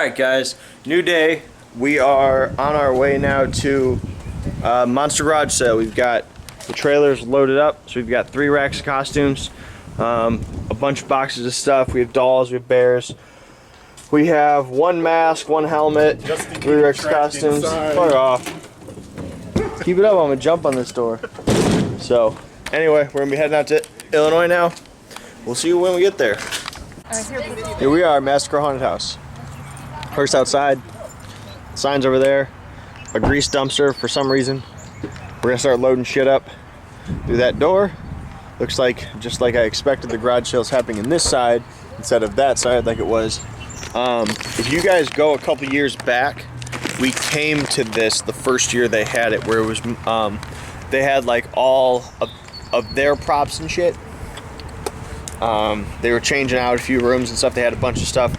Alright guys, new day. We are on our way now to Monster Garage Sale. We've got the trailers loaded up, so we've got 3 racks of costumes, a bunch of boxes of stuff. We have dolls, we have bears. We have 1 mask, 1 helmet, 3 racks of costumes. Fuck off. Keep it up, I'm gonna jump on this door. So, anyway, we're gonna be heading out to Illinois now. We'll see you when we get there. Here we are, Massacre Haunted House. First outside, signs over there, a grease dumpster for some reason. We're gonna start loading shit up through that door. Looks like, just like I expected, the garage sale's happening in this side instead of that side like it was. If you guys go a couple years back, we came to this the first year they had it, where it was, they had like all of their props and shit. They were changing out a few rooms and stuff. They had a bunch of stuff.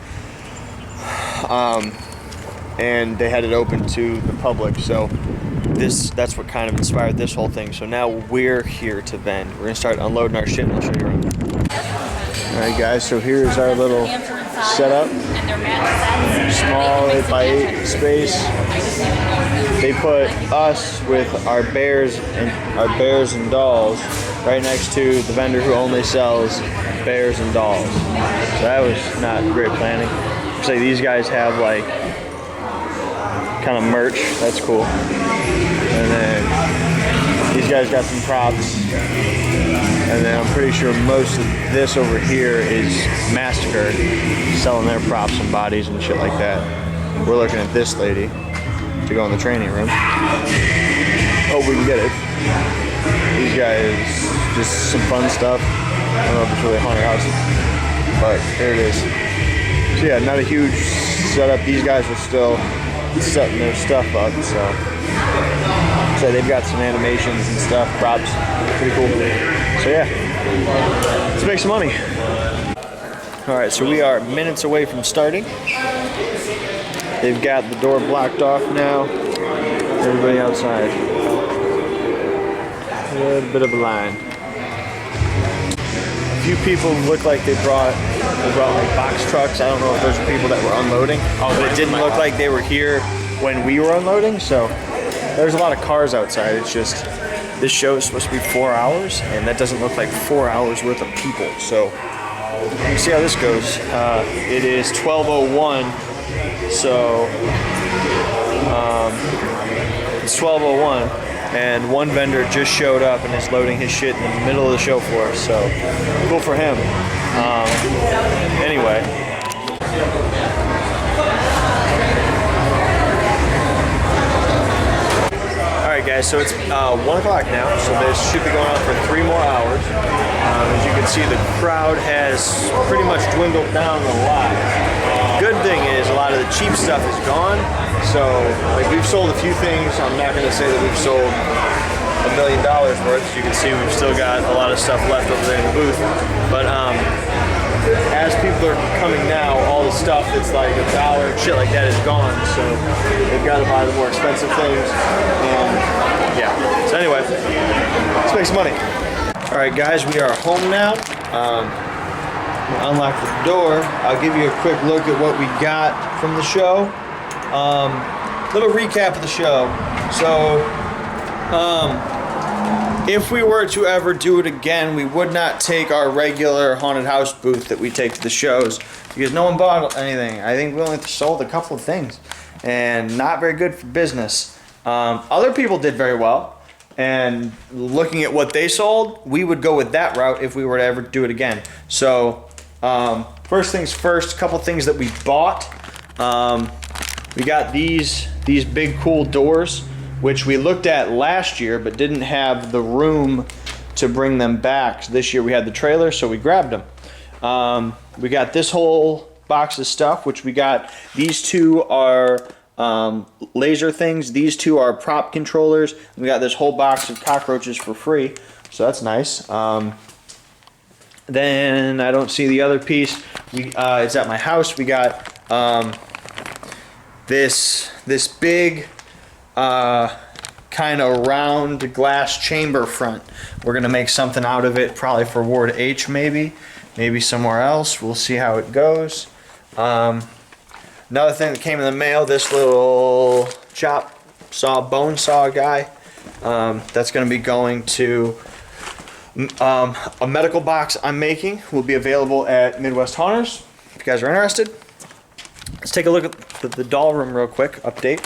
And they had it open to the public, so that's what kind of inspired this whole thing. So now we're here to vend. We're gonna start unloading our shit and I'll show you around. Alright guys, so here's our little setup. Small 8x8 space. They put us with our bears and dolls right next to the vendor who only sells bears and dolls. So that was not great planning. Looks like these guys have like kind of merch. That's cool. And then these guys got some props. And then I'm pretty sure most of this over here is Massacre, selling their props and bodies and shit like that. We're looking at this lady to go in the training room. Hope we can get it. These guys, just some fun stuff. I don't know if it's really haunted house, but there it is. So yeah, not a huge setup. These guys are still setting their stuff up, so they've got some animations and stuff, props, pretty cool. So yeah, let's make some money. All right, so we are minutes away from starting. They've got the door blocked off now. Everybody outside. A little bit of a line. A few people look like they brought like box trucks. I don't know if those are people that were unloading. But it didn't look like they were here when we were unloading, so there's a lot of cars outside. It's just, this show is supposed to be 4 hours, and that doesn't look like 4 hours worth of people. So you can see how this goes. It is 12:01, so it's 12:01. And one vendor just showed up and is loading his shit in the middle of the show floor, so cool for him. Anyway. Alright guys, so it's 1 o'clock now, so this should be going on for 3 more hours. As you can see, the crowd has pretty much dwindled down a lot. Good thing is, a lot of the cheap stuff is gone. So, like, we've sold a few things. I'm not going to say that we've sold $1 million worth. As you can see, we've still got a lot of stuff left over there in the booth. But as people are coming now, all the stuff that's like $1 and shit like that is gone. So they've got to buy the more expensive things. Yeah. So anyway, let's make some money. All right, guys, we are home now. Unlock the door. I'll give you a quick look at what we got from the show. Little recap of the show. So, if we were to ever do it again, we would not take our regular haunted house booth that we take to the shows because no one bought anything. I think we only sold a couple of things, and not very good for business. Other people did very well, and looking at what they sold, we would go with that route if we were to ever do it again. So, first things first, a couple things that we bought. We got these big cool doors, which we looked at last year but didn't have the room to bring them back. So this year we had the trailer, so we grabbed them. We got this whole box of stuff, which we got. These 2 are laser things. These 2 are prop controllers. We got this whole box of cockroaches for free, so that's nice. Then I don't see the other piece. It's at my house. We got this big kind of round glass chamber front. We're gonna make something out of it, probably for Ward H, maybe somewhere else. We'll see how it goes. Another thing that came in the mail, this little bone saw guy. That's going to be going to a medical box I'm making. Will be available at Midwest Haunters if you guys are interested. Let's take a look at the doll room real quick. Update.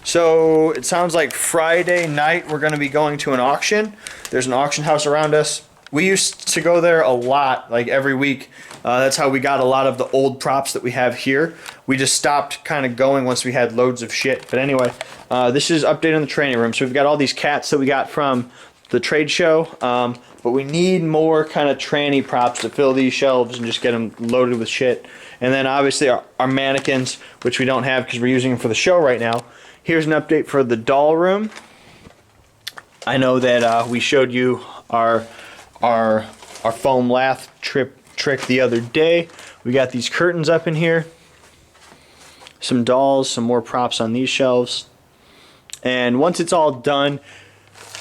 So it sounds like Friday night we're going to be going to an auction. There's an auction house around us. We used to go there a lot, like every week. That's how we got a lot of the old props that we have here. We just stopped kind of going once we had loads of shit. But anyway, this is update on the training room. So we've got all these cats that we got from the trade show. But we need more kind of tranny props to fill these shelves and just get them loaded with shit. And then obviously our mannequins, which we don't have because we're using them for the show right now. Here's an update for the doll room. I know that we showed you our foam lath trick the other day. We got these curtains up in here. Some dolls, some more props on these shelves. And once it's all done,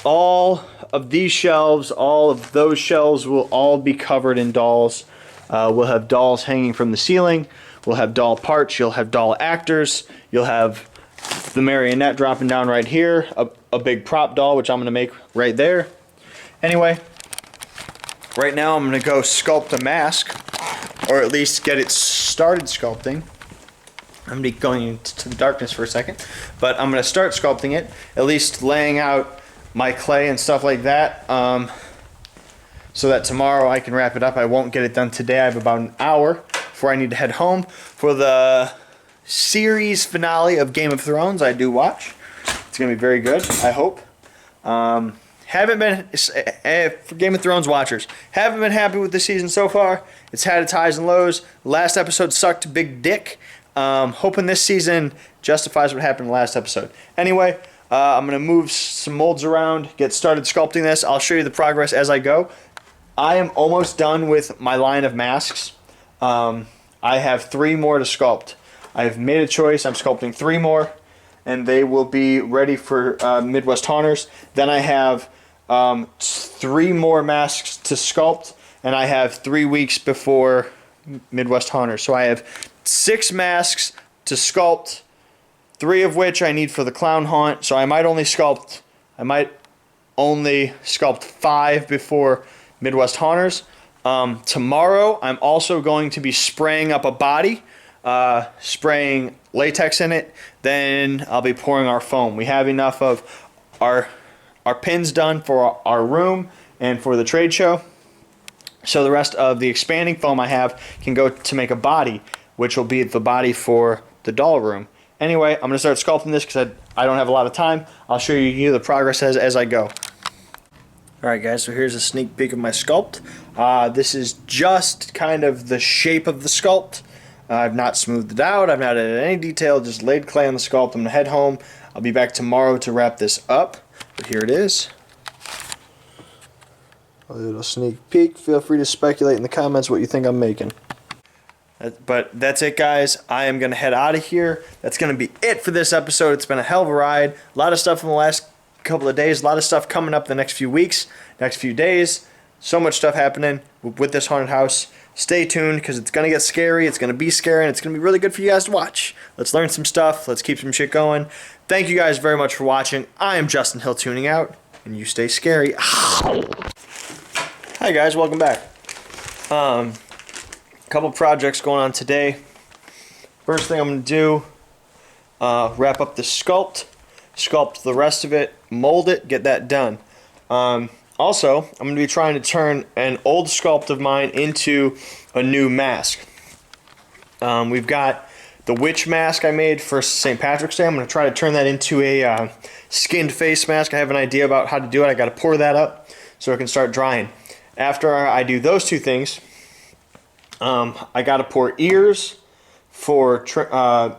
all of these shelves, all of those shelves will all be covered in dolls. We'll have dolls hanging from the ceiling. We'll have doll parts. You'll have doll actors. You'll have the marionette dropping down right here. A big prop doll, which I'm going to make right there. Anyway, right now I'm going to go sculpt a mask, or at least get it started sculpting. I'm going to be going into the darkness for a second, but I'm going to start sculpting it, at least laying out my clay and stuff like that, so that tomorrow I can wrap it up. I won't get it done today. I have about an hour before I need to head home for the series finale of Game of Thrones. I do watch. It's going to be very good, I hope. Haven't been, for Game of Thrones watchers, haven't been happy with the season so far. It's had its highs and lows. Last episode sucked big dick. Hoping this season justifies what happened in the last episode. Anyway, I'm going to move some molds around, get started sculpting this. I'll show you the progress as I go. I am almost done with my line of masks. I have 3 more to sculpt. I've made a choice. I'm sculpting 3 more, and they will be ready for Midwest Haunters. Then I have 3 more masks to sculpt, and I have 3 weeks before Midwest Haunters. So I have 6 masks to sculpt, 3 of which I need for the clown haunt. So I might only sculpt 5 before Midwest Haunters. Tomorrow I'm also going to be spraying up a body, spraying latex in it. Then I'll be pouring our foam. We have enough of our pins done for our room and for the trade show. So the rest of the expanding foam I have can go to make a body, which will be the body for the doll room. Anyway, I'm going to start sculpting this because I don't have a lot of time. I'll show you the progress as I go. Alright guys, so here's a sneak peek of my sculpt. This is just kind of the shape of the sculpt. I've not smoothed it out, I've not added any detail, just laid clay on the sculpt. I'm going to head home. I'll be back tomorrow to wrap this up. But here it is. A little sneak peek. Feel free to speculate in the comments what you think I'm making. But that's it, guys. I am going to head out of here. That's going to be it for this episode. It's been a hell of a ride. A lot of stuff in the last couple of days. A lot of stuff coming up the next few weeks, next few days. So much stuff happening with this haunted house. Stay tuned because it's going to get scary. It's going to be scary, and it's going to be really good for you guys to watch. Let's learn some stuff. Let's keep some shit going. Thank you guys very much for watching. I am Justin Hill tuning out, and you stay scary. Hi guys, welcome back. Couple projects going on today. First thing I'm going to do, wrap up the sculpt the rest of it, mold it, get that done. Also, I'm going to be trying to turn an old sculpt of mine into a new mask. We've got the witch mask I made for St. Patrick's Day. I'm going to try to turn that into a skinned face mask. I have an idea about how to do it. I got to pour that up so it can start drying. After I do those 2 things, I got to pour ears for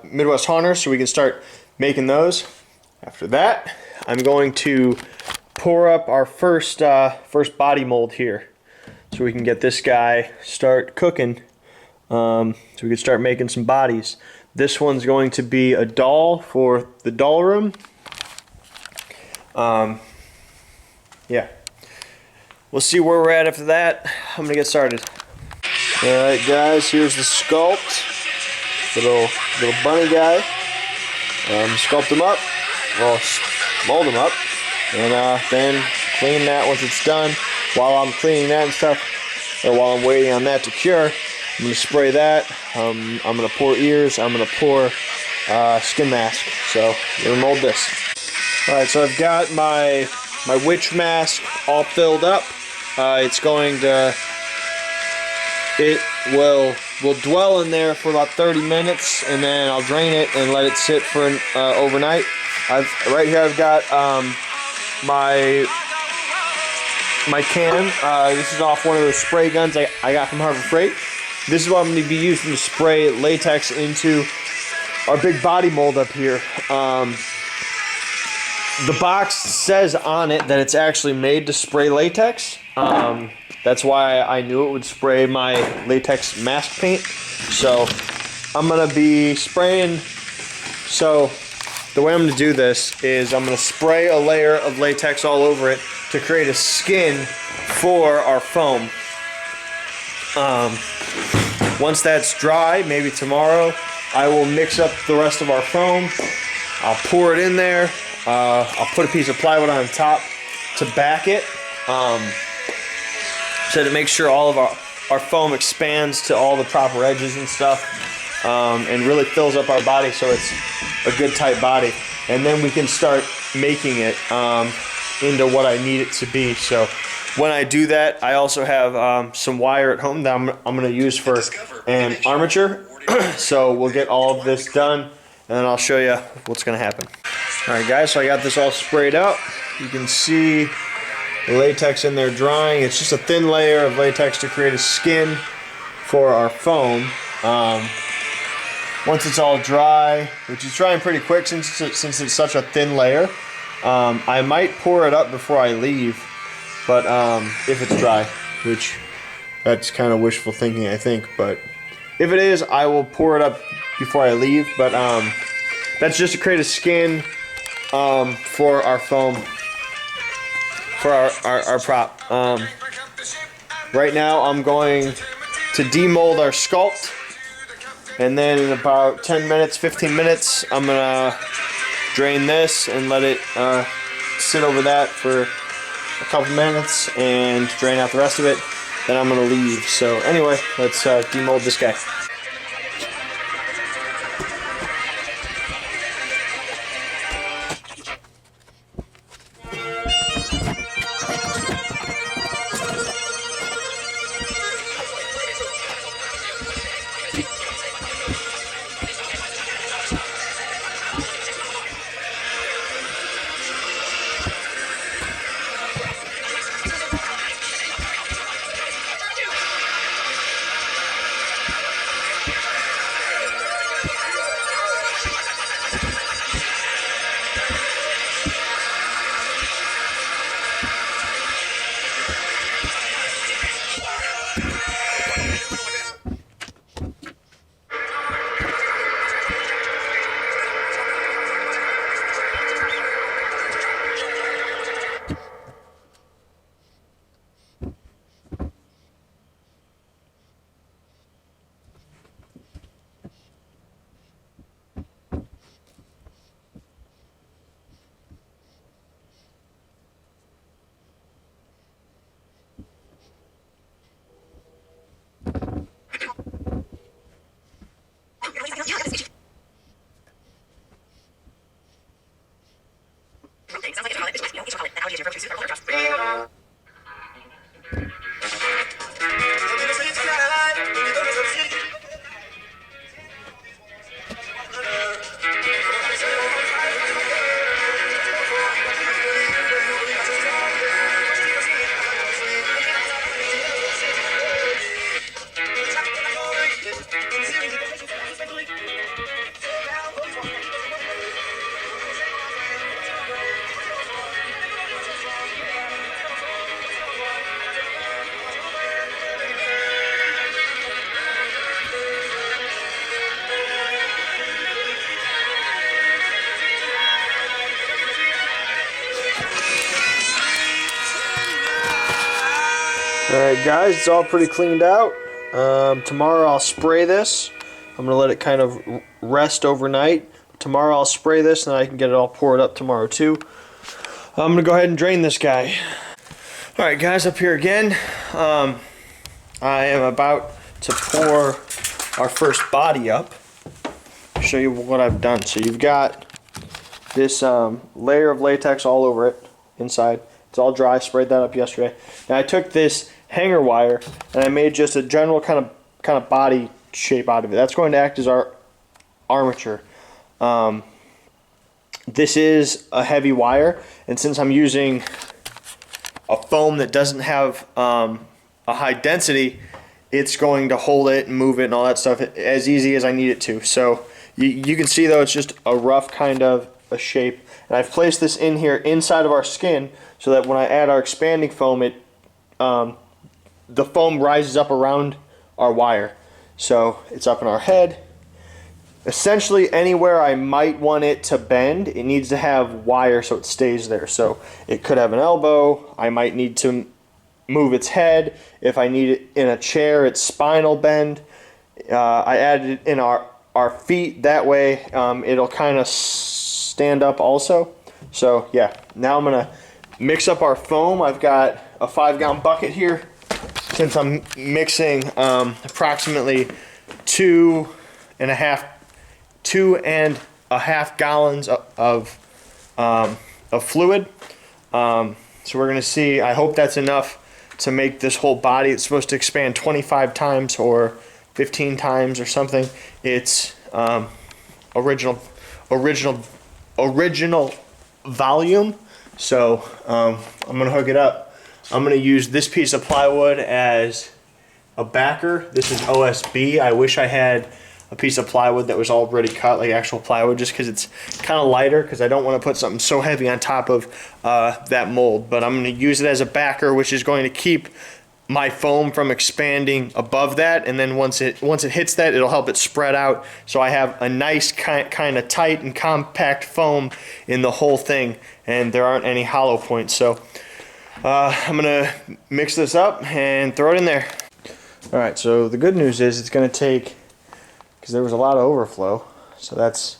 Midwest Haunters so we can start making those. After that, I'm going to pour up our first body mold here so we can get this guy start cooking, so we can start making some bodies. This one's going to be a doll for the doll room. Yeah. We'll see where we're at after that. I'm going to get started. Alright guys, here's the sculpt. little bunny guy. Sculpt him up, well, mold him up, and then clean that once it's done. While I'm cleaning that and stuff, or while I'm waiting on that to cure, I'm going to spray that. I'm going to pour ears. I'm going to pour skin mask. So we're going to mold this. Alright, so I've got my witch mask all filled up. It will dwell in there for about 30 minutes, and then I'll drain it and let it sit for overnight. Right here I've got my can. This is off one of those spray guns I got from Harbor Freight. This is what I'm going to be using to spray latex into our big body mold up here. The box says on it that it's actually made to spray latex. That's why I knew it would spray my latex mask paint. So I'm going to be spraying. So the way I'm going to do this is I'm going to spray a layer of latex all over it to create a skin for our foam. Once that's dry, maybe tomorrow, I will mix up the rest of our foam. I'll pour it in there. I'll put a piece of plywood on top to back it, so to make sure all of our foam expands to all the proper edges and stuff, and really fills up our body so it's a good tight body. And then we can start making it into what I need it to be. So when I do that, I also have some wire at home that I'm going to use for an armature. So we'll get all of this done, and then I'll show you what's going to happen. Alright guys, so I got this all sprayed out. You can see the latex in there drying. It's just a thin layer of latex to create a skin for our foam. Once it's all dry, which is drying pretty quick since it's such a thin layer, I might pour it up before I leave, but if it's dry, which that's kind of wishful thinking, I think, but if it is, I will pour it up before I leave. But that's just to create a skin for our foam, for our prop. Right now I'm going to demold our sculpt, and then in about 10 minutes, 15 minutes, I'm gonna drain this and let it sit over that for a couple minutes and drain out the rest of it. Then I'm gonna leave. So anyway, let's demold this guy. Alright guys, it's all pretty cleaned out. Tomorrow I'll spray this I'm gonna let it kind of rest overnight. Tomorrow I'll spray this and I can get it all poured up tomorrow too. I'm gonna go ahead and drain this guy. All right, guys, up here again. I am about to pour our first body up. I'll show you what I've done. So you've got this layer of latex all over it inside. It's all dry, sprayed that up yesterday. Now I took this hanger wire and I made just a general kind of body shape out of it. That's going to act as our armature. This is a heavy wire, and since I'm using a foam that doesn't have a high density, it's going to hold it and move it and all that stuff as easy as I need it to. So you can see though it's just a rough kind of a shape, and I've placed this in here inside of our skin so that when I add our expanding foam, the foam rises up around our wire. So it's up in our head. Essentially anywhere I might want it to bend, it needs to have wire so it stays there. So it could have an elbow, I might need to move its head. If I need it in a chair, its spinal bend. I added it in our feet, that way it'll kind of stand up also. So yeah, now I'm gonna mix up our foam. I've got a 5-gallon bucket here. Since I'm mixing approximately 2.5 gallons of fluid. So we're gonna see, I hope that's enough to make this whole body. It's supposed to expand 25 times or 15 times or something. It's original volume. So I'm gonna hook it up. I'm gonna use this piece of plywood as a backer. This is OSB. I wish I had a piece of plywood that was already cut, like actual plywood, just because it's kind of lighter, because I don't want to put something so heavy on top of that mold. But I'm going to use it as a backer, which is going to keep my foam from expanding above that, and then once it hits that, it'll help it spread out, so I have a nice kind of tight and compact foam in the whole thing, and there aren't any hollow points. So I'm going to mix this up and throw it in there. All right, so the good news is it's going to take, because there was a lot of overflow, so that's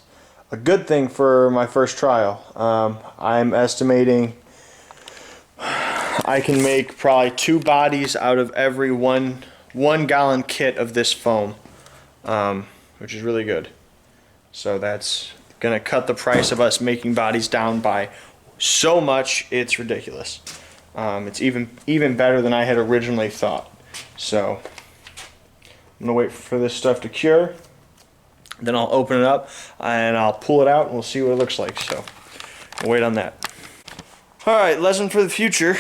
a good thing for my first trial. I'm estimating I can make probably 2 bodies out of every one gallon kit of this foam, which is really good. So that's gonna cut the price of us making bodies down by so much, it's ridiculous. It's even better than I had originally thought. So I'm gonna wait for this stuff to cure. Then I'll open it up and I'll pull it out and we'll see what it looks like. So I'll wait on that. Alright, lesson for the future.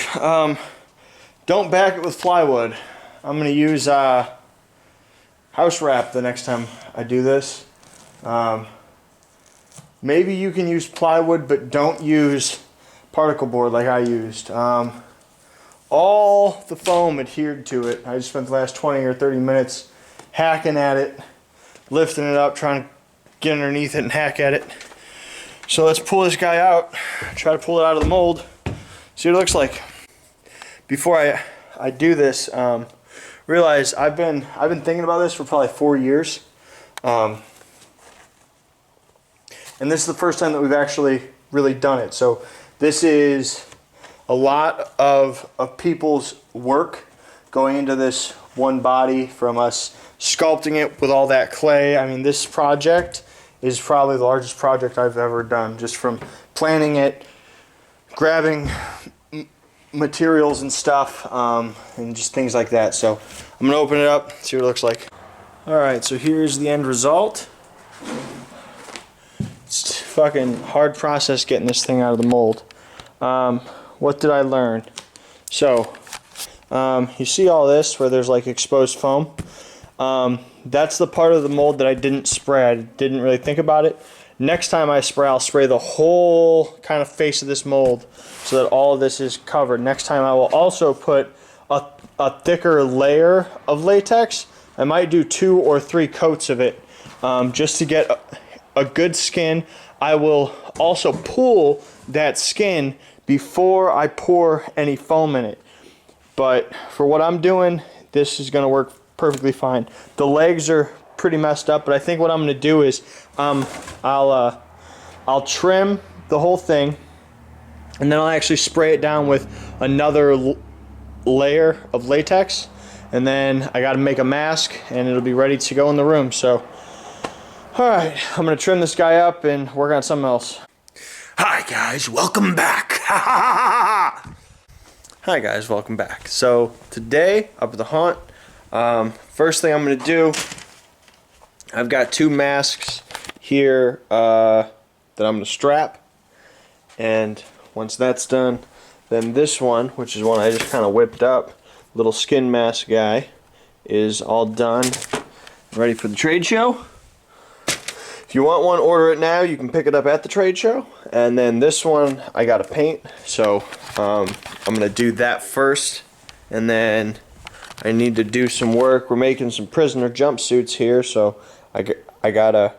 Don't back it with plywood. I'm going to use house wrap the next time I do this. Maybe you can use plywood, but don't use particle board like I used. All the foam adhered to it. I just spent the last 20 or 30 minutes hacking at it, lifting it up, trying to get underneath it and hack at it. So let's pull this guy out, try to pull it out of the mold, see what it looks like. Before I do this, realize I've been thinking about this for probably 4 years, and this is the first time that we've actually really done it. So this is a lot of people's work going into this one body, from us sculpting it with all that clay. I mean, this project is probably the largest project I've ever done, just from planning it, grabbing materials and stuff, and just things like that. So I'm gonna open it up, see what it looks like. Alright, so here's the end result. It's fucking hard process getting this thing out of the mold. What did I learn? So you see all this where there's like exposed foam? That's the part of the mold that I didn't spray. I didn't really think about it. Next time I spray, I'll spray the whole kind of face of this mold so that all of this is covered. Next time I will also put a thicker layer of latex. I might do 2 or 3 coats of it, just to get a good skin. I will also pull that skin before I pour any foam in it. But for what I'm doing, this is going to work perfectly fine. The legs are pretty messed up, but I think what I'm gonna do is I'll trim the whole thing, and then I'll actually spray it down with another layer of latex, and then I gotta make a mask and it'll be ready to go in the room. So alright, I'm gonna trim this guy up and work on something else. Hi guys, welcome back. Hi guys, welcome back. So today up at the haunt, first thing I'm gonna do, I've got 2 masks here that I'm gonna strap, and once that's done, then this one, which is one I just kind of whipped up, little skin mask guy, is all done, ready for the trade show. If you want one, order it now. You can pick it up at the trade show. And then this one I gotta paint, so I'm gonna do that first, and then I need to do some work. We're making some prisoner jumpsuits here, so I gotta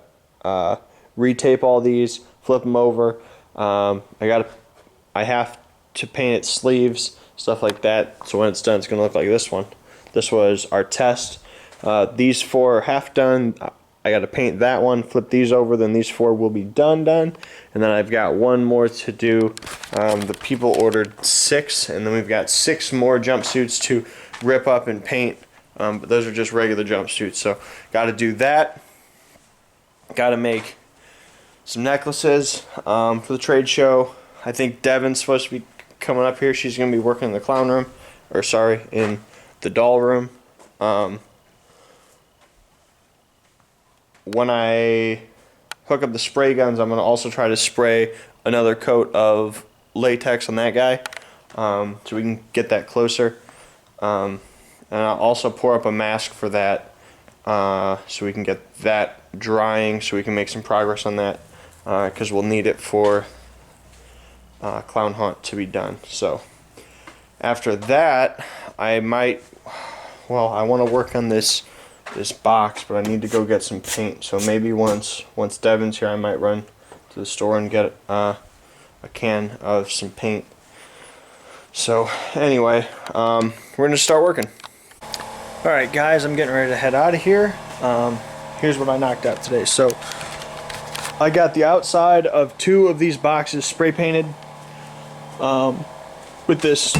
retape all these, flip them over. I have to paint its sleeves, stuff like that. So when it's done, it's gonna look like this one. This was our test. These 4 are half done. I got to paint that one, flip these over, then these 4 will be done, and then I've got 1 more to do. The people ordered 6, and then we've got 6 more jumpsuits to rip up and paint, but those are just regular jumpsuits, so got to do that. Got to make some necklaces for the trade show. I think Devin's supposed to be coming up here. She's going to be working in the clown room, or sorry, in the doll room. When I hook up the spray guns, I'm going to also try to spray another coat of latex on that guy, so we can get that closer. And I'll also pour up a mask for that, so we can get that drying, so we can make some progress on that, because we'll need it for Clown Hunt to be done. So after that, I might, well, I want to work on this box, but I need to go get some paint. So maybe once Devin's here, I might run to the store and get a can of some paint. So anyway, we're gonna start working. All right, guys, I'm getting ready to head out of here. Here's what I knocked out today. So I got the outside of 2 of these boxes spray painted with this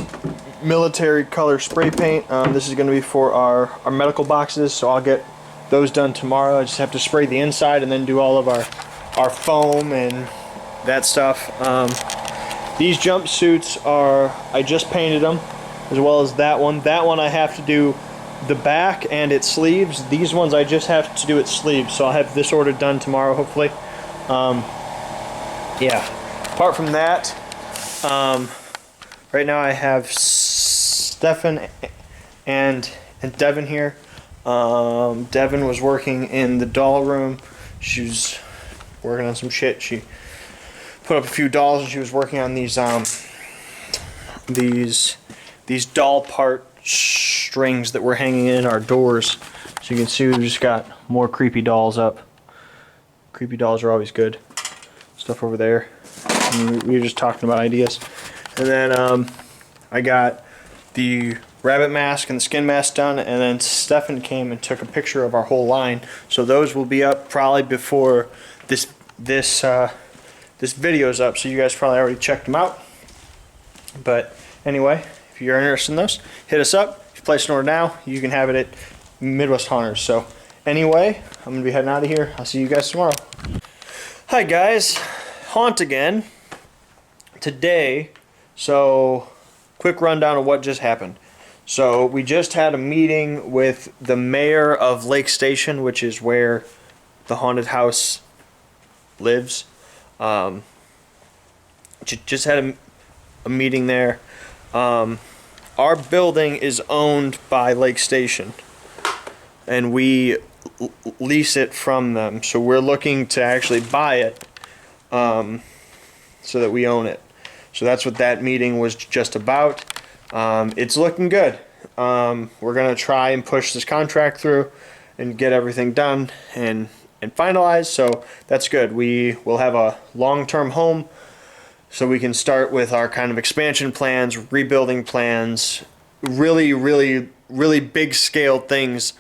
military color spray paint. This is going to be for our medical boxes, so I'll get those done tomorrow. I just have to spray the inside and then do all of our foam and that stuff. These jumpsuits are, I just painted them, as well as that one. That one I have to do the back and its sleeves. These ones I just have to do its sleeves, so I'll have this order done tomorrow, hopefully. Yeah, apart from that, right now I have Stefan and Devin here. Devin was working in the doll room. She was working on some shit. She put up a few dolls, and she was working on these doll part strings that were hanging in our doors. So you can see we just got more creepy dolls up. Creepy dolls are always good. Stuff over there. And we were just talking about ideas. And then I got the rabbit mask and the skin mask done, and then Stefan came and took a picture of our whole line. So those will be up probably before this video's up, so you guys probably already checked them out. But anyway, if you're interested in those, hit us up. If you place an order now, you can have it at Midwest Haunters. So anyway, I'm gonna be heading out of here. I'll see you guys tomorrow. Hi guys, Haunt again today. So quick rundown of what just happened. So we just had a meeting with the mayor of Lake Station, which is where the haunted house lives. Just had a meeting there. Our building is owned by Lake Station, and we lease it from them. So we're looking to actually buy it, so that we own it. So that's what that meeting was just about. It's looking good. We're gonna try and push this contract through and get everything done and finalized. So that's good. We will have a long-term home, so we can start with our kind of expansion plans, rebuilding plans, really big scale things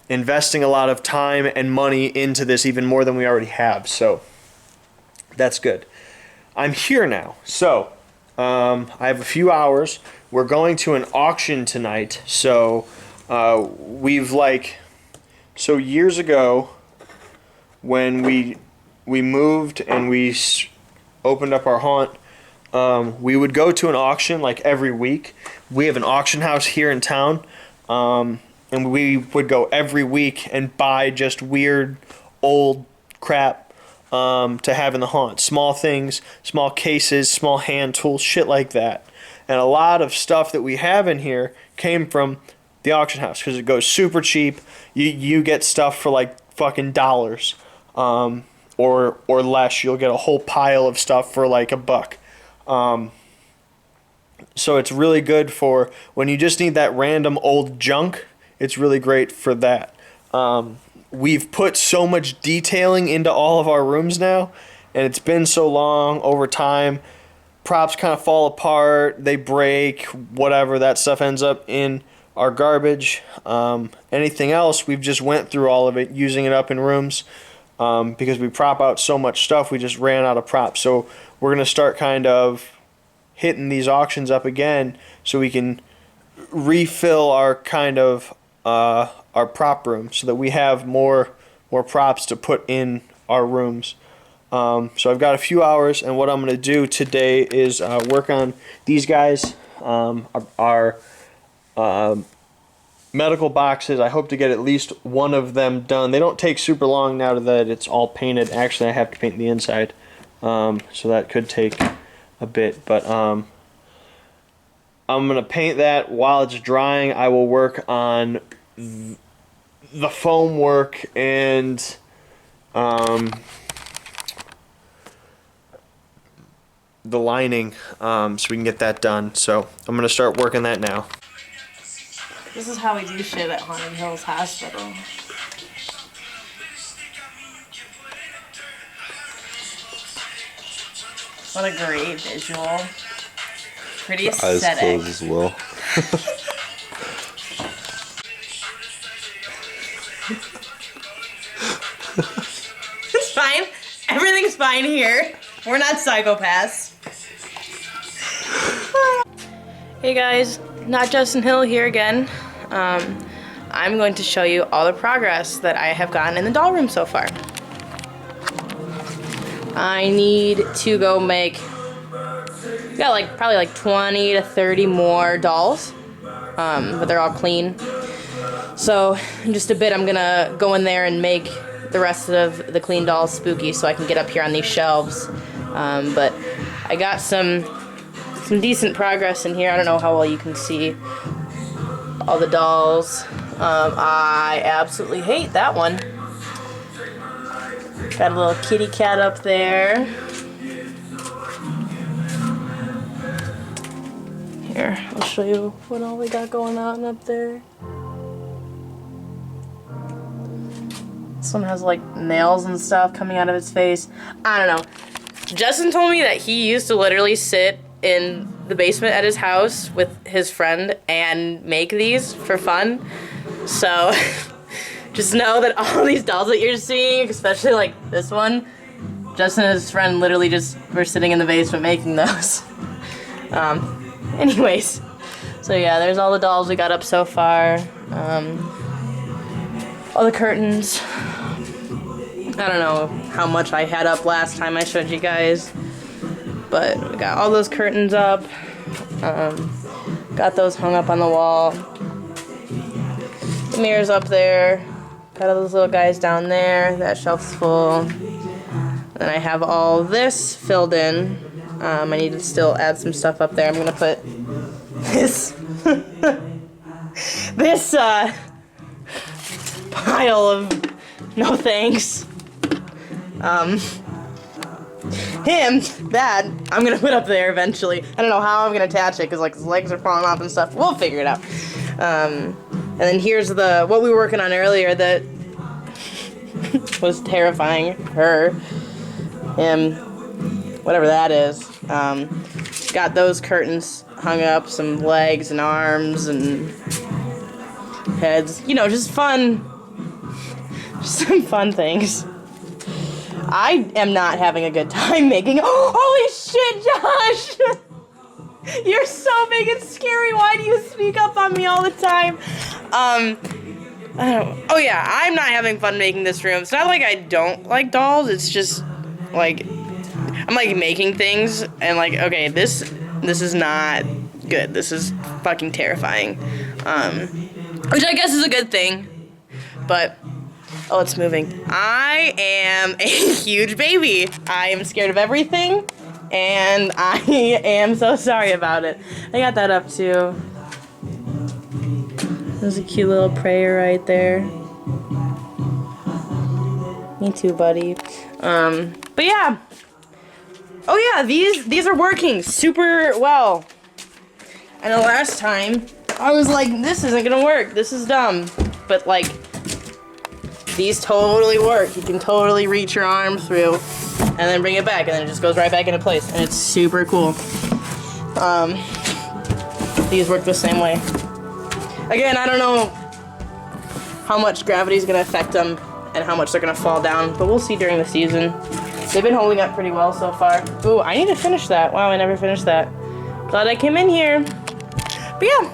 investing a lot of time and money into this, even more than we already have. So that's good. I'm here now. So I have a few hours. We're going to an auction tonight. So so years ago when we moved and we opened up our haunt, we would go to an auction like every week. We have an auction house here in town, and we would go every week and buy just weird old crap to have in the haunt. Small things, small cases, small hand tools, shit like that. And a lot of stuff that we have in here came from the auction house because it goes super cheap. You get stuff for like fucking dollars, or less. You'll get a whole pile of stuff for like $1. So it's really good for when you just need that random old junk. It's really great for that. We've put so much detailing into all of our rooms now, and it's been so long over time. Props kind of fall apart, they break, whatever. That stuff ends up in our garbage. Anything else, we've just went through all of it, using it up in rooms. Because we prop out so much stuff, we just ran out of props. So we're going to start kind of hitting these auctions up again so we can refill our kind of our prop room so that we have more props to put in our rooms. So I've got a few hours, and what I'm going to do today is work on these guys, our medical boxes. I hope to get at least one of them done. They don't take super long now that it's all painted. Actually, I have to paint the inside, so that could take a bit, but I'm gonna paint that. While it's drying, I will work on the foam work and the lining, so we can get that done. So I'm gonna start working that now. This is how we do shit at Haunted Hills Hospital. What a great visual. Pretty aesthetic. Eyes closed as well. It's fine. Everything's fine here. We're not psychopaths. Hey guys, not Justin Hill here again. I'm going to show you all the progress that I have gotten in the doll room so far. I need to go make, got probably like 20 to 30 more dolls, but they're all clean. So in just a bit I'm gonna go in there and make the rest of the clean dolls spooky so I can get up here on these shelves. But I got some decent progress in here. I don't know how well you can see all the dolls. I absolutely hate that one. Got a little kitty cat up there. Here, I'll show you what all we got going on up there. This one has like nails and stuff coming out of its face. I don't know. Justin told me that he used to literally sit in the basement at his house with his friend and make these for fun. So just know that all these dolls that you're seeing, especially like this one, Justin and his friend literally just were sitting in the basement making those. Anyways, so yeah, there's all the dolls we got up so far. All the curtains. I don't know how much I had up last time I showed you guys, but we got all those curtains up. Got those hung up on the wall. The mirror's up there. Got all those little guys down there. That shelf's full. Then I have all this filled in. I need to still add some stuff up there. I'm gonna put this this pile of no thanks. That I'm gonna put up there eventually. I don't know how I'm gonna attach it because like his legs are falling off and stuff. We'll figure it out. And then here's what we were working on earlier that was terrifying. Him, whatever that is. Got those curtains hung up, some legs and arms and heads. You know, just fun some fun things. I am not having a good time making. Holy shit, Josh! You're so big and scary. Why do you speak up on me all the time? Oh yeah, I'm not having fun making this room. It's not like I don't like dolls. It's just like I'm like making things and like okay, this is not good. This is fucking terrifying. Which I guess is a good thing. But oh, it's moving. I am a huge baby. I am scared of everything, and I am so sorry about it. I got that up too. There's a cute little prayer right there. Me too, buddy. But yeah. Oh yeah, these are working super well. And the last time, I was like, this isn't gonna work. This is dumb. But like, these totally work. You can totally reach your arm through and then bring it back, and then it just goes right back into place. And it's super cool. These work the same way. Again, I don't know how much gravity is gonna affect them and how much they're gonna fall down, but we'll see during the season. They've been holding up pretty well so far. Ooh, I need to finish that. Wow, I never finished that. Glad I came in here. But yeah,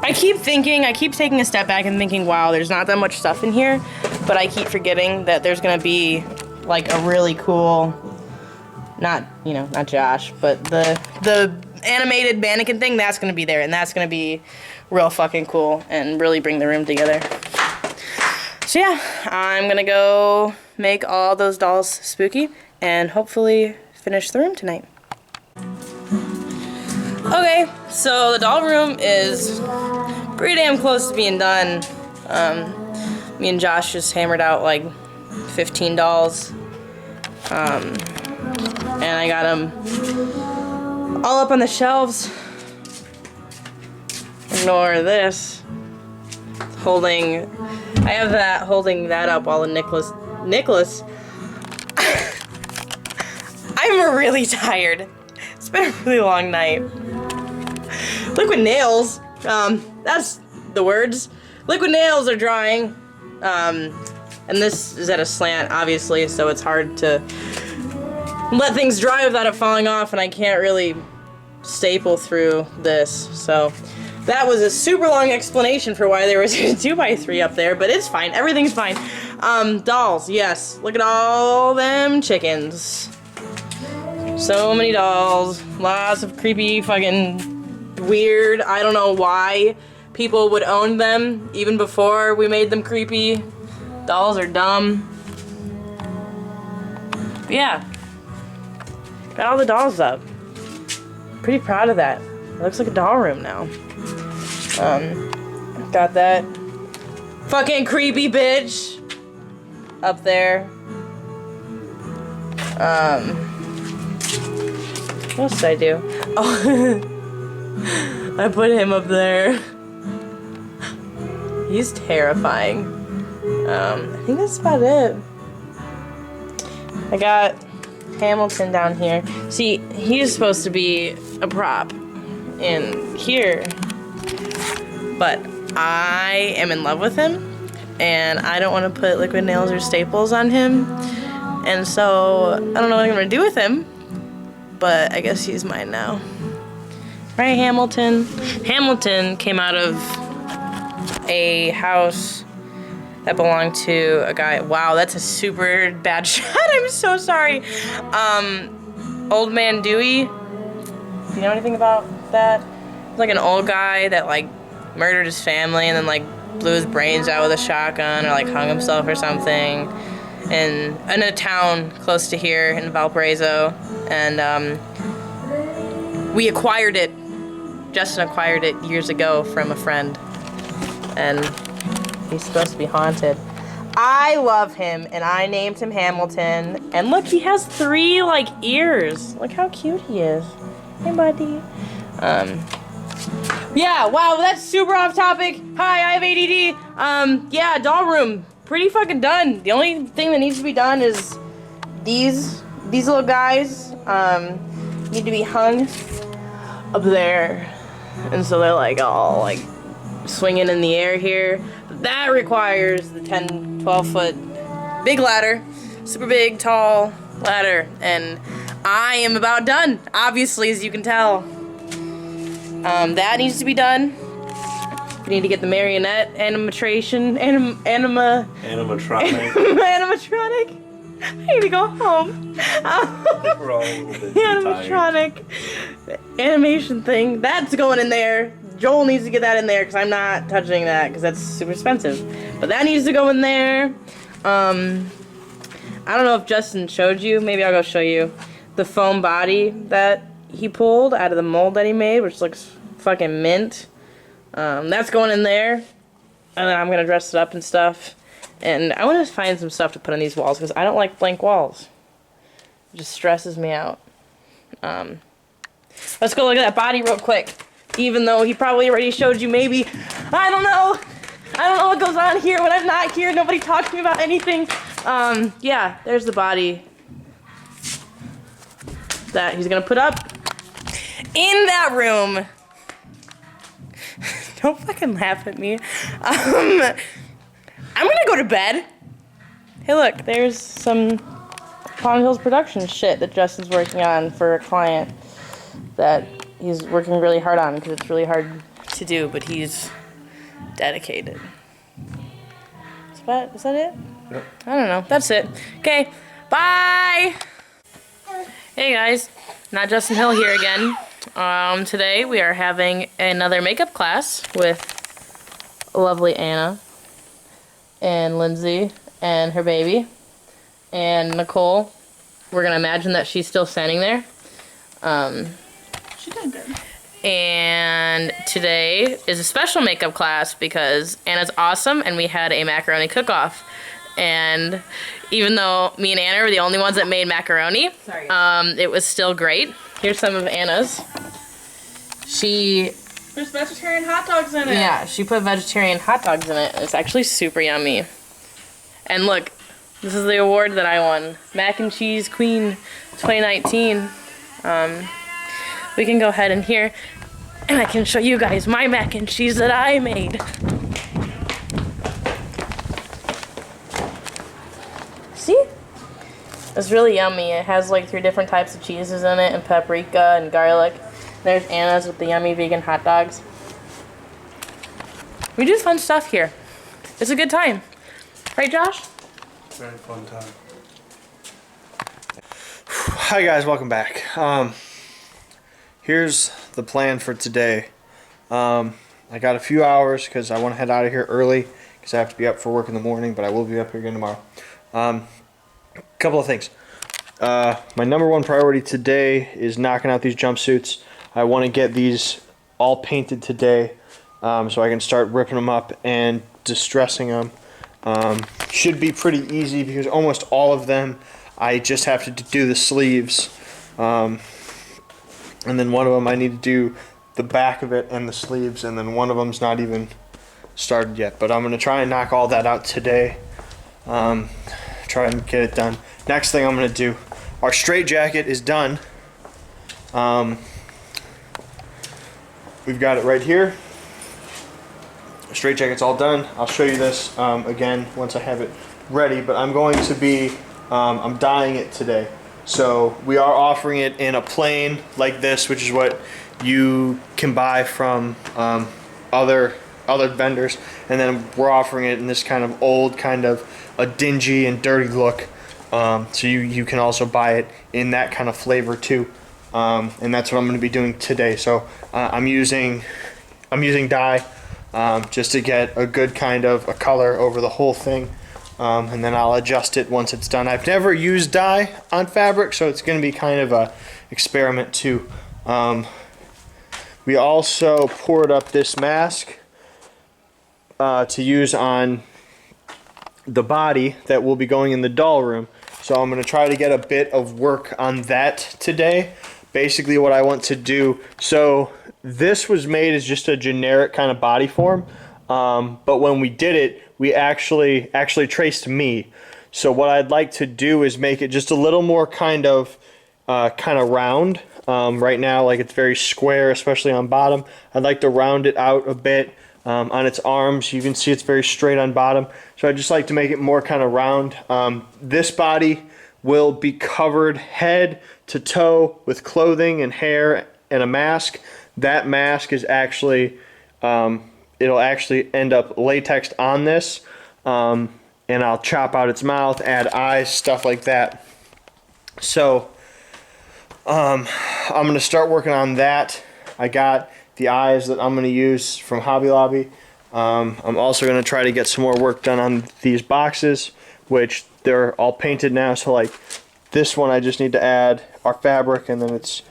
I keep taking a step back and thinking, wow, there's not that much stuff in here, but I keep forgetting that there's gonna be like a really cool, not Josh, but the animated mannequin thing, that's gonna be there, and that's gonna be real fucking cool and really bring the room together. So yeah, I'm gonna go make all those dolls spooky and hopefully finish the room tonight. Okay, so the doll room is pretty damn close to being done. Me and Josh just hammered out like 15 dolls. And I got them all up on the shelves. Ignore this. I have that holding that up while Nicholas. I'm really tired. It's been a really long night. Liquid nails. That's the words. Liquid nails are drying. And this is at a slant, obviously, so it's hard to let things dry without it falling off, and I can't really staple through this. So that was a super long explanation for why there was a 2x3 up there, but it's fine. Everything's fine. Dolls, yes. Look at all them chickens. So many dolls. Lots of creepy fucking weird. I don't know why people would own them even before we made them creepy. Dolls are dumb. But yeah. Got all the dolls up. Pretty proud of that. It looks like a doll room now. Got that fucking creepy bitch up there. What else did I do? Oh, I put him up there. He's terrifying. I think that's about it. I got Hamilton down here. See, he's supposed to be a prop in here, but I am in love with him, and I don't want to put liquid nails or staples on him, and so I don't know what I'm gonna do with him, but I guess he's mine now. Right, Hamilton? Hamilton came out of a house that belonged to a guy. Wow, that's a super bad shot. I'm so sorry. Old Man Dewey. Do you know anything about that? It's like an old guy that like murdered his family and then like blew his brains out with a shotgun or like hung himself or something. And in a town close to here in Valparaiso, and we acquired it. Justin acquired it years ago from a friend, and he's supposed to be haunted. I love him, and I named him Hamilton. And look, he has 3 like ears. Look how cute he is. Hey, buddy. Yeah. Wow, that's super off topic. Hi, I have ADD. Yeah, doll room. Pretty fucking done. The only thing that needs to be done is these little guys need to be hung up there, and so they're like all like swinging in the air here. That requires the 10, 12 foot big ladder, super big, tall ladder, and I am about done, obviously, as you can tell. That needs to be done. We need to get the marionette animatronic. Animatronic. I need to go home. We're all a little bit too Animatronic animation thing. That's going in there. Joel needs to get that in there because I'm not touching that because that's super expensive. But that needs to go in there. I don't know if Justin showed you. Maybe I'll go show you the foam body that he pulled out of the mold that he made, which looks fucking mint. That's going in there, and then I'm gonna dress it up and stuff. And I want to find some stuff to put on these walls because I don't like blank walls. It just stresses me out. Let's go look at that body real quick. Even though he probably already showed you, maybe. I don't know. I don't know what goes on here when I'm not here. Nobody talks to me about anything. Yeah, there's the body that he's gonna put up in that room. Don't fucking laugh at me. I'm gonna go to bed. Hey, look, there's some Palm Hills production shit that Justin's working on for a client that he's working really hard on because it's really hard to do, but he's dedicated. Is that it? Yep. I don't know. That's it. Okay, bye! Hey guys, not Justin Hill here again. Today we are having another makeup class with lovely Anna and Lindsay and her baby and Nicole. We're gonna imagine that she's still standing there. She did good. And today is a special makeup class because Anna's awesome and we had a macaroni cook-off. And even though me and Anna were the only ones that made macaroni, it was still great. Here's some of Anna's. There's vegetarian hot dogs in it. Yeah, she put vegetarian hot dogs in it. It's actually super yummy. And look, this is the award that I won. Mac and Cheese Queen 2019. We can go ahead in here and I can show you guys my mac and cheese that I made. See? It's really yummy. It has like 3 different types of cheeses in it and paprika and garlic. There's Anna's with the yummy vegan hot dogs. We do fun stuff here. It's a good time. Right, Josh? Very fun time. Hi guys, welcome back. Here's the plan for today. I got a few hours because I want to head out of here early because I have to be up for work in the morning, but I will be up here again tomorrow. Couple of things. My number one priority today is knocking out these jumpsuits. I want to get these all painted today so I can start ripping them up and distressing them. Should be pretty easy because almost all of them I just have to do the sleeves. And then one of them I need to do the back of it and the sleeves, and then one of them's not even started yet. But I'm going to try and knock all that out today. Try and get it done. Next thing I'm going to do, our straight jacket is done. We've got it right here. Straight jacket's all done. I'll show you this again once I have it ready, but I'm going to be, I'm dyeing it today. So we are offering it in a plain like this, which is what you can buy from other vendors, and then we're offering it in this kind of old, kind of a dingy and dirty look. So you can also buy it in that kind of flavor too. And that's what I'm going to be doing today. So I'm using dye just to get a good kind of a color over the whole thing, and then I'll adjust it once it's done. I've never used dye on fabric, so it's going to be kind of a experiment too. We also poured up this mask to use on the body that will be going in the doll room. So I'm going to try to get a bit of work on that today. Basically what I want to do, so this was made as just a generic kind of body form, but when we did it, we actually traced me. So what I'd like to do is make it just a little more kind of round. Right now, like, it's very square, especially on bottom. I'd like to round it out a bit on its arms. You can see it's very straight on bottom. So I just like to make it more kind of round. This body will be covered head to toe with clothing and hair and a mask. That mask is actually, it'll actually end up latexed on this. And I'll chop out its mouth, add eyes, stuff like that. So I'm going to start working on that. I got the eyes that I'm going to use from Hobby Lobby. I'm also going to try to get some more work done on these boxes, which they're all painted now. So like this one, I just need to add our fabric, and then it's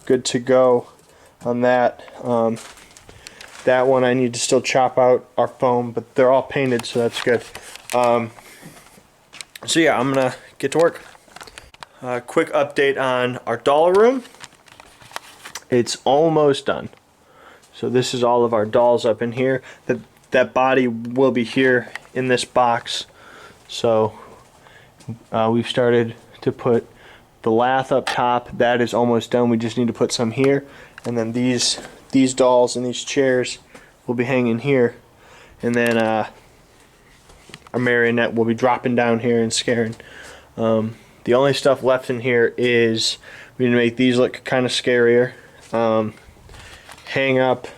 good to go on that. That one I need to still chop out our foam, but they're all painted, so that's good. So yeah, I'm gonna get to work. Quick update on our doll room. It's almost done. So this is all of our dolls up in here. That body will be here in this box. So we've started to put the lath up top. That is almost done. We just need to put some here, and then these dolls and these chairs will be hanging here, and then our marionette will be dropping down here and scaring. The only stuff left in here is we need to make these look kind of scarier. Hang up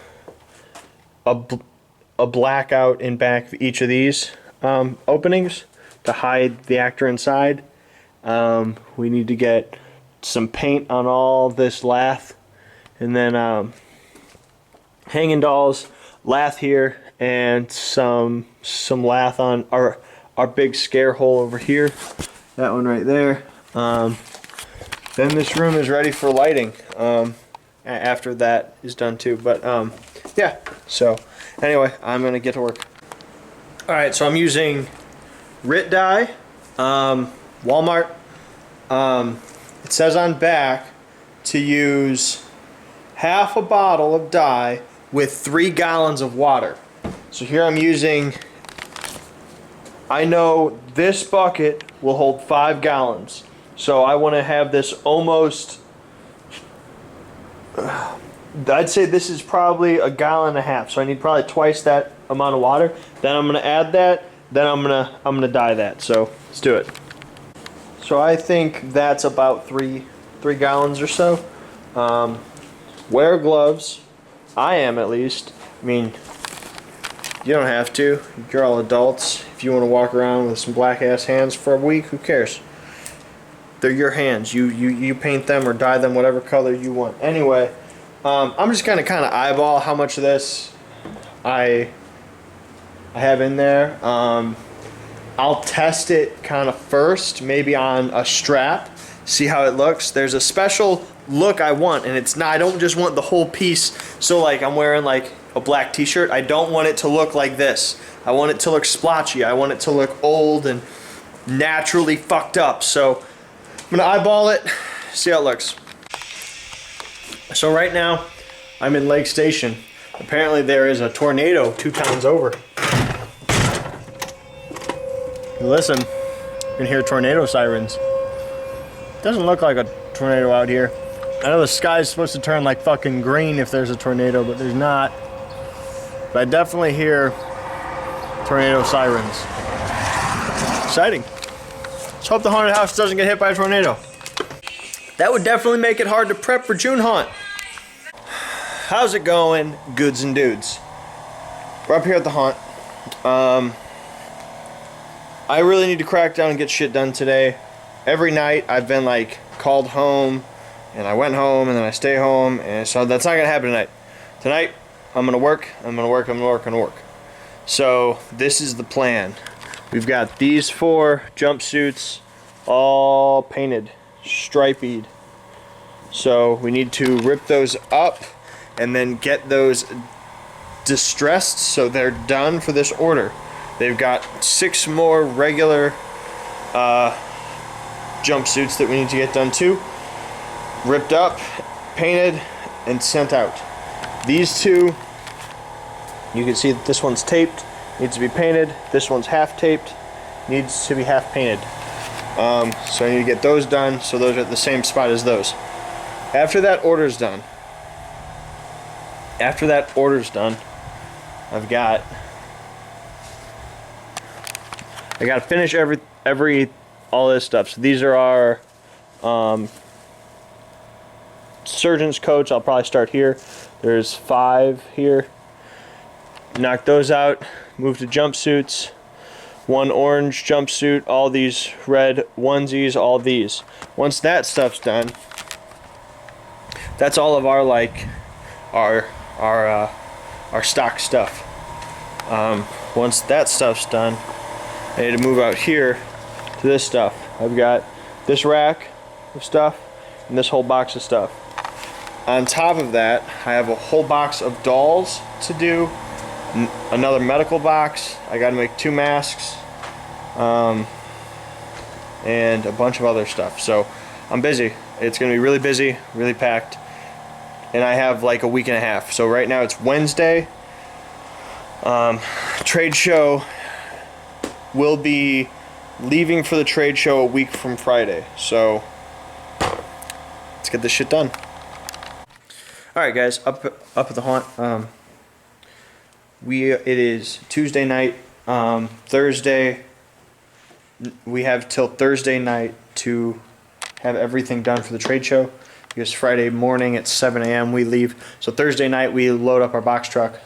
a blackout in back of each of these openings to hide the actor inside. We need to get some paint on all this lath, and then hanging dolls, lath here, and some lath on our big scare hole over here. That one right there. Then this room is ready for lighting after that is done too. But yeah, so anyway, I'm gonna get to work. Alright, so I'm using RIT dye, Walmart. It says on back to use half a bottle of dye with 3 gallons of water. So here I'm using, I know this bucket will hold 5 gallons. So I want to have this almost, I'd say this is probably 1.5 gallons. So I need probably twice that amount of water. Then I'm going to add that. Then I'm gonna dye that. So let's do it. So I think that's about 3 gallons or so. Wear gloves. I am, at least. I mean, you don't have to. You're all adults. If you want to walk around with some black ass hands for a week, who cares? They're your hands. You paint them or dye them whatever color you want. Anyway, I'm just gonna kind of eyeball how much of this I have in there. I'll test it kind of first, maybe on a strap, see how it looks. There's a special look I want, and it's not, I don't just want the whole piece. So like I'm wearing like a black t-shirt. I don't want it to look like this. I want it to look splotchy. I want it to look old and naturally fucked up. So I'm gonna eyeball it, see how it looks. So right now I'm in Lake Station. Apparently there is a tornado 2 towns over. Listen, you can hear tornado sirens. Doesn't look like a tornado out here. I know the sky's supposed to turn like fucking green if there's a tornado, but there's not. But I definitely hear tornado sirens. Exciting. Let's hope the haunted house doesn't get hit by a tornado. That would definitely make it hard to prep for June haunt. How's it going, goods and dudes? We're up here at the haunt. I really need to crack down and get shit done today. Every night I've been like called home, and I went home, and then I stay home, and so that's not gonna happen tonight. Tonight I'm gonna work. So this is the plan. We've got these 4 jumpsuits all painted, striped. So we need to rip those up and then get those distressed so they're done for this order. They've got 6 more regular jumpsuits that we need to get done too. Ripped up, painted, and sent out. These 2, you can see that this one's taped, needs to be painted. This one's half taped, needs to be half painted. So I need to get those done so those are at the same spot as those. After that order's done, I gotta finish all this stuff. So these are our surgeon's coats. I'll probably start here. There's 5 here. Knock those out. Move to jumpsuits. 1 orange jumpsuit. All these red onesies. All these. Once that stuff's done, that's all of our our stock stuff. Once that stuff's done, I need to move out here to this stuff. I've got this rack of stuff and this whole box of stuff. On top of that, I have a whole box of dolls to do, another medical box. I got to make 2 masks, and a bunch of other stuff. So I'm busy. It's going to be really busy, really packed, and I have like a week and a half. So right now it's Wednesday. Trade show will be leaving for the trade show a week from Friday. So let's get this shit done. All right, guys, up at the haunt. It is Tuesday night. Thursday, we have till Thursday night to have everything done for the trade show, because Friday morning at 7 a.m. we leave. So Thursday night we load up our box truck.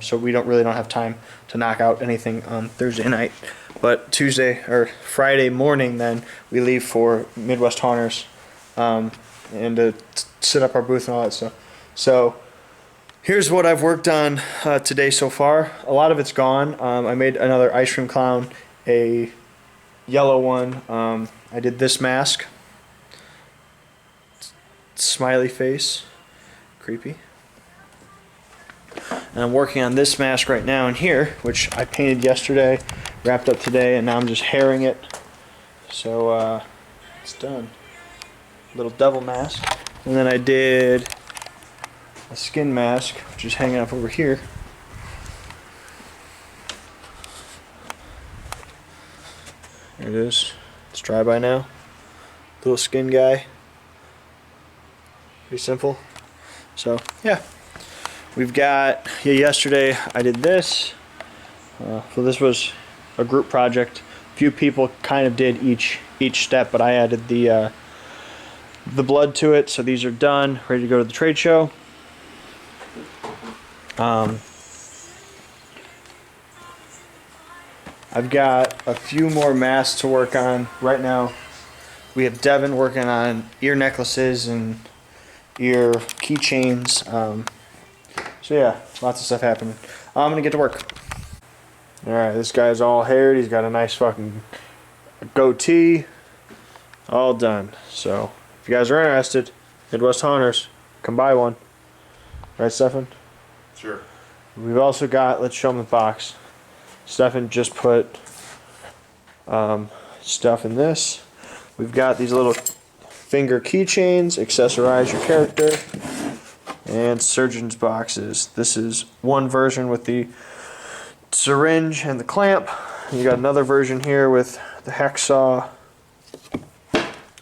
So we don't have time to knock out anything on Thursday night. But Friday morning, then we leave for Midwest Haunters, and to set up our booth and all that stuff. So here's what I've worked on today so far. A lot of it's gone. I made another ice cream clown, a yellow one. I did this mask, smiley face, creepy. And I'm working on this mask right now in here, which I painted yesterday, wrapped up today, and now I'm just hairing it. So it's done. Little devil mask. And then I did a skin mask, which is hanging up over here. There it is. It's dry by now. Little skin guy. Pretty simple. So yeah. We've got, yesterday I did this. So this was a group project. A few people kind of did each step, but I added the blood to it. So these are done, ready to go to the trade show. I've got a few more masks to work on right now. We have Devin working on ear necklaces and ear keychains. So yeah, lots of stuff happening. I'm gonna get to work. Alright, this guy's all haired. He's got a nice fucking goatee. All done. So, if you guys are interested, Midwest Haunters, come buy one. Right, Stefan? Sure. We've also got, let's show them the box. Stefan just put stuff in this. We've got these little finger keychains, accessorize your character, and surgeon's boxes. This is one version with the syringe and the clamp. You got another version here with the hacksaw.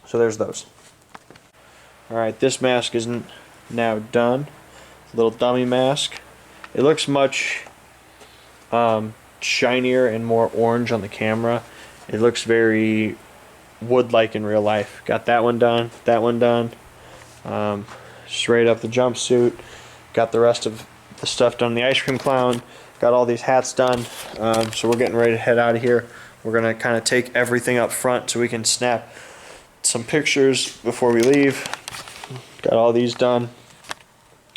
So there's those. Alright, this mask isn't now done. Little dummy mask. It looks much shinier and more orange on the camera. It looks very wood-like in real life. Got that one done, that one done. Straight up the jumpsuit. Got the rest of the stuff done. The ice cream clown. Got all these hats done. So we're getting ready to head out of here. We're gonna kind of take everything up front so we can snap some pictures before we leave. Got all these done.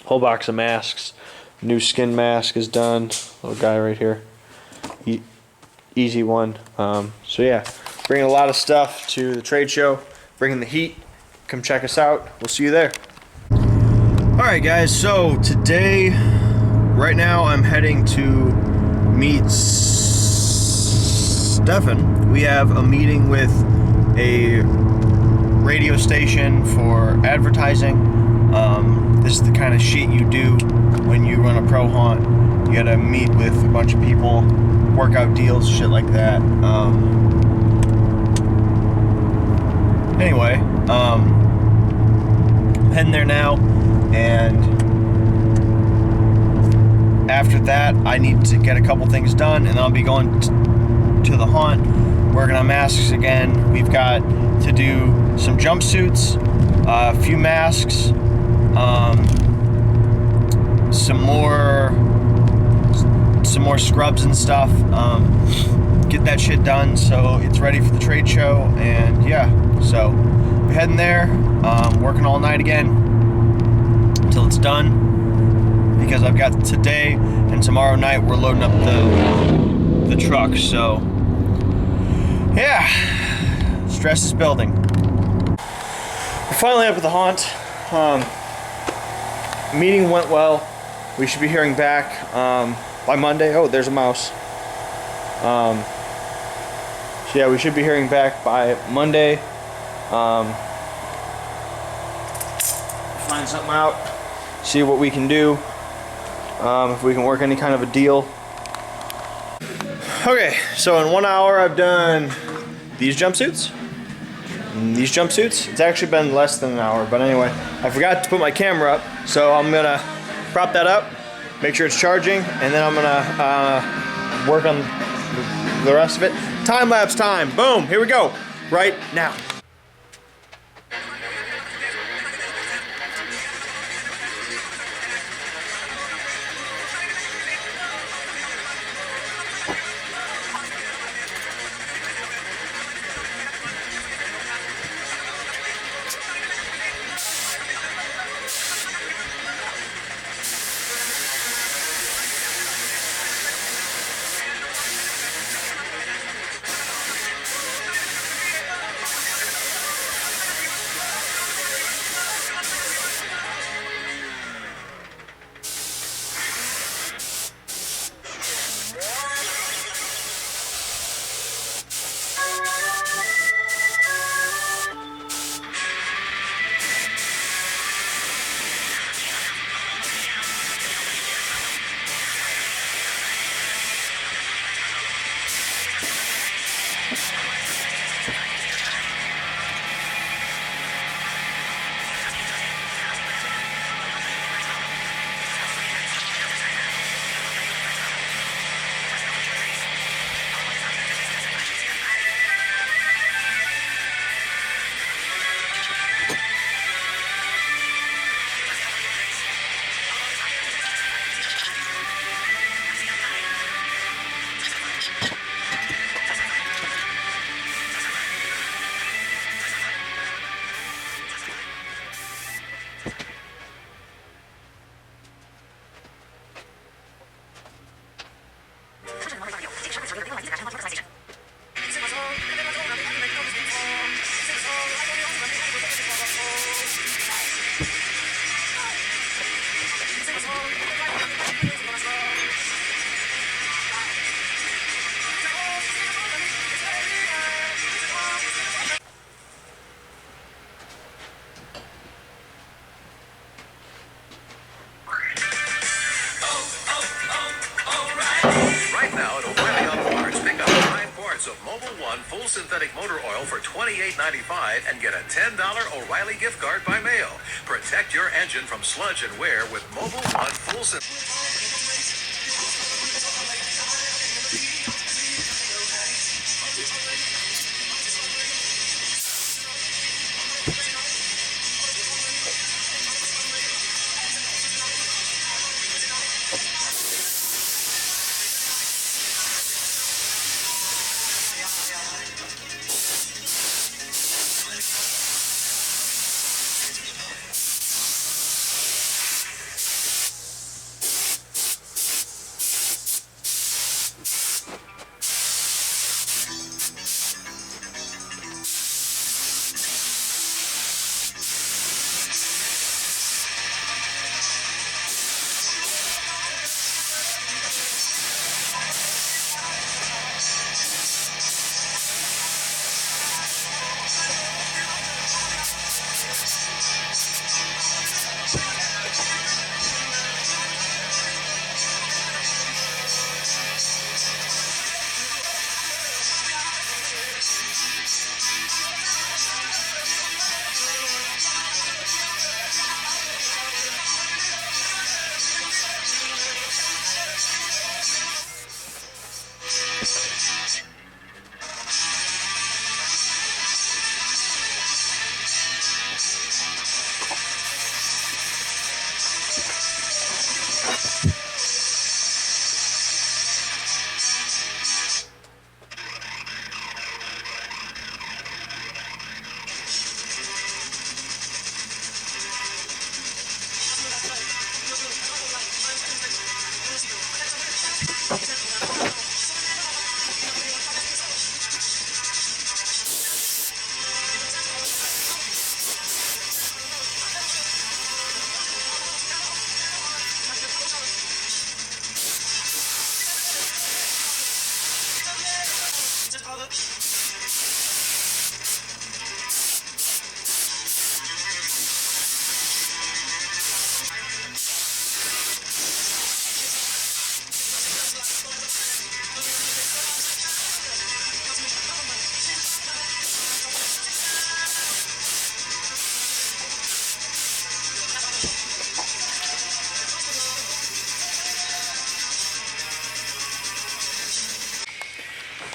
Whole box of masks. New skin mask is done. Little guy right here. Easy one. So yeah, bringing a lot of stuff to the trade show. Bringing the heat. Come check us out. We'll see you there. Alright guys, so today, right now I'm heading to meet Stefan. We have a meeting with a radio station for advertising. This is the kind of shit you do when you run a pro haunt. You gotta meet with a bunch of people, work out deals, shit like that. Anyway, I'm heading there now, and after that, I need to get a couple things done, and then I'll be going to the haunt, working on masks again. We've got to do some jumpsuits, a few masks, some more scrubs and stuff. Get that shit done so it's ready for the trade show, and yeah, so we're heading there, working all night again until it's done, because I've got today and tomorrow night we're loading up the truck. So yeah, stress is building. We're finally up at the haunt. Meeting went well. We should be hearing back by Monday. Oh, there's a mouse. So yeah, we should be hearing back by Monday. Find something out, see what we can do, if we can work any kind of a deal. Okay, so in 1 hour I've done these jumpsuits. And these jumpsuits. It's actually been less than an hour, but anyway, I forgot to put my camera up, so I'm gonna prop that up, make sure it's charging, and then I'm gonna work on the rest of it. Time lapse time. Boom. Here we go. Right now. Full synthetic motor oil for $28.95 and get a $10 O'Reilly gift card by mail. Protect your engine from sludge and wear with Mobil 1 Full Synthetic.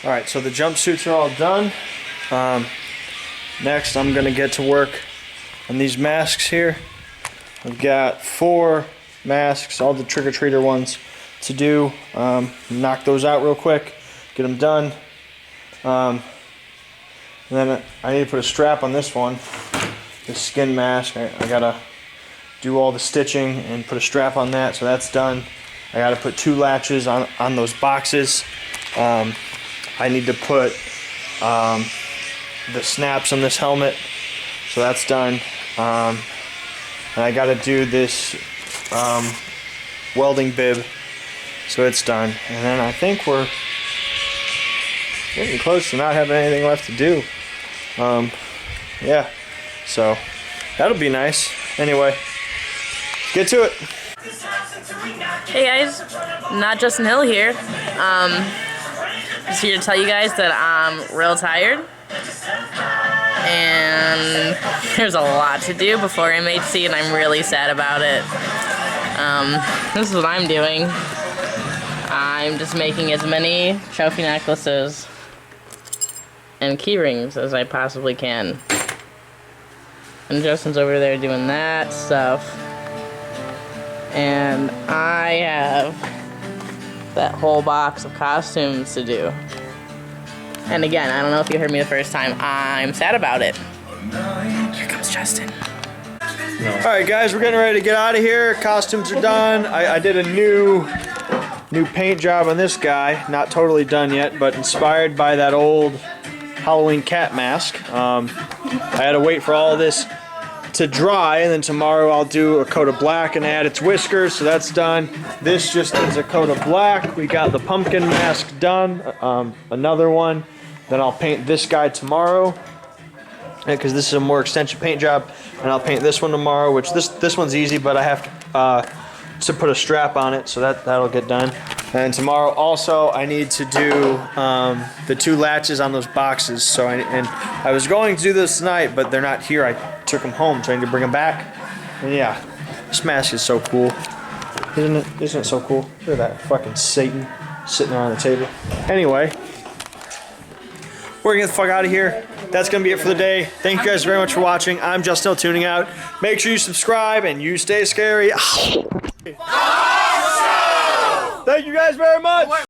All right, so the jumpsuits are all done. Next, I'm gonna get to work on these masks here. I've got 4 masks, all the trick-or-treater ones to do. Knock those out real quick, get them done. And then I need to put a strap on this one, this skin mask. I gotta do all the stitching and put a strap on that, so that's done. I gotta put 2 latches on those boxes. I need to put the snaps on this helmet, so that's done. And I gotta do this welding bib, so it's done. And then I think we're getting close to not having anything left to do. Yeah, so that'll be nice. Anyway, let's get to it. Hey guys, not Justin Hill here. Just here to tell you guys that I'm real tired. And there's a lot to do before MHC, and I'm really sad about it. This is what I'm doing. I'm just making as many trophy necklaces and key rings as I possibly can. And Justin's over there doing that stuff. And I have that whole box of costumes to do. And again, I don't know if you heard me the first time, I'm sad about it. Here comes Justin. Alright guys, we're getting ready to get out of here. Costumes are done. I did a new paint job on this guy. Not totally done yet, but inspired by that old Halloween cat mask. I had to wait for all of this to dry, and then tomorrow I'll do a coat of black and add its whiskers, so that's done. This just is a coat of black. We got the pumpkin mask done, another one. Then I'll paint this guy tomorrow, because this is a more extensive paint job, and I'll paint this one tomorrow, which this one's easy, but I have to put a strap on it, so that'll get done. And tomorrow also I need to do the 2 latches on those boxes. So I was going to do this tonight, but they're not here. I took them home, so I need to bring them back. And yeah, this mask is so cool. Isn't it? Isn't it so cool? Look at that fucking Satan sitting there on the table. Anyway, we're gonna get the fuck out of here. That's gonna be it for the day. Thank you guys very much for watching. I'm Justin Hill tuning out. Make sure you subscribe and you stay scary. Thank you guys very much.